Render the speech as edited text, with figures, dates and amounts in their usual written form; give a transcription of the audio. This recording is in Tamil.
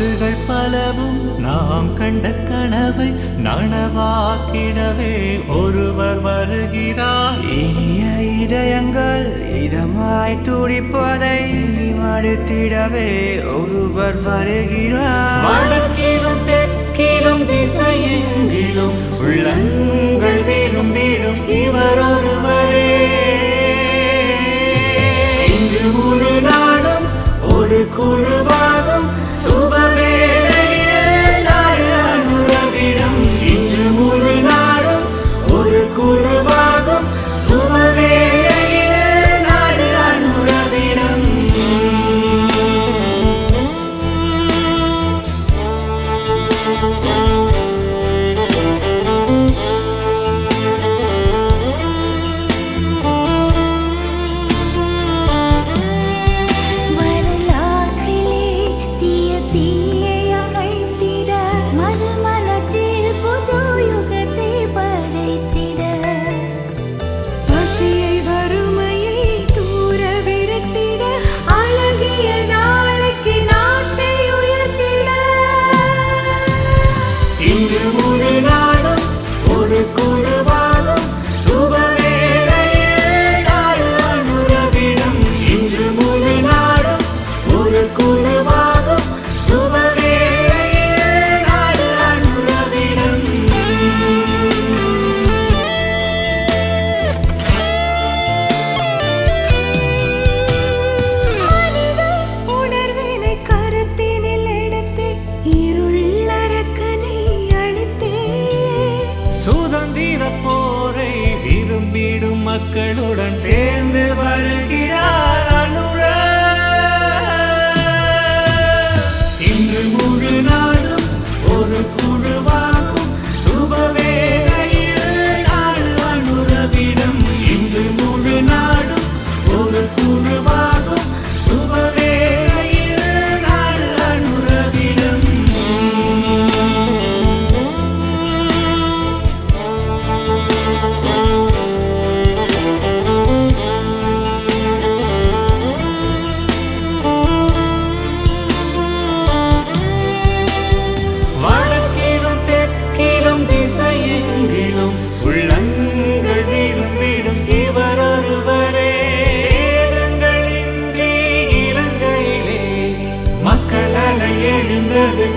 ஆண்டுகள் பலவும் நாம் கண்ட கனவை நனவாக்கிடவே ஒருவர் வருகிறார். இனிய இதயங்கள் இதமாய் துடிப்பதை மடுத்திடவே ஒருவர் வருகிறார். வடக்கிலும் தெற்கிலும் திசையெங்கிலும் உள்ளங்கள் விரும்பிடும் இவர் ஒருவரே. இன்று முழு நாடும் ஒரு குழுவாகும் சுபவேளையில் நாடு அனுரவிடம். இன்று முழு நாடும் ஒரு குழுவாகும் சுபவேளையில் நாடு அனுரவிடம். இன்று முழு நாடும் ஒரு குழுவாகும் சுபவேளையில் நாடு அனுரவிடம். இன்று முழு நாடும் ஒரு குழுவாகும் சுபவேளையில் நாடு அனுரவிடம். உணர்வினை கருத்தினில் எடுத்து இருளரக்கனை சுதந்திர போரை விரும்பிடும் மக்களுடன் சேர்ந்து வருகிறார் அனுர. இன்று முழு நாடும் ஒரு குழுவாகும் சுபவேளையில் நாடு அனுரவிடம். இன்று முழு நாடும் ஒரு குழுவாகும் சுபவேளையில் நாடு அனுரவிடம். வடக்கிலும் தெற்கிலும் திசையெங்கிலும் உள்ளங்கள் விரும்பிடும் இவர் ஒருவரே. இன்றி இலங்கையிலே மக்கள் அலை எழுந்தது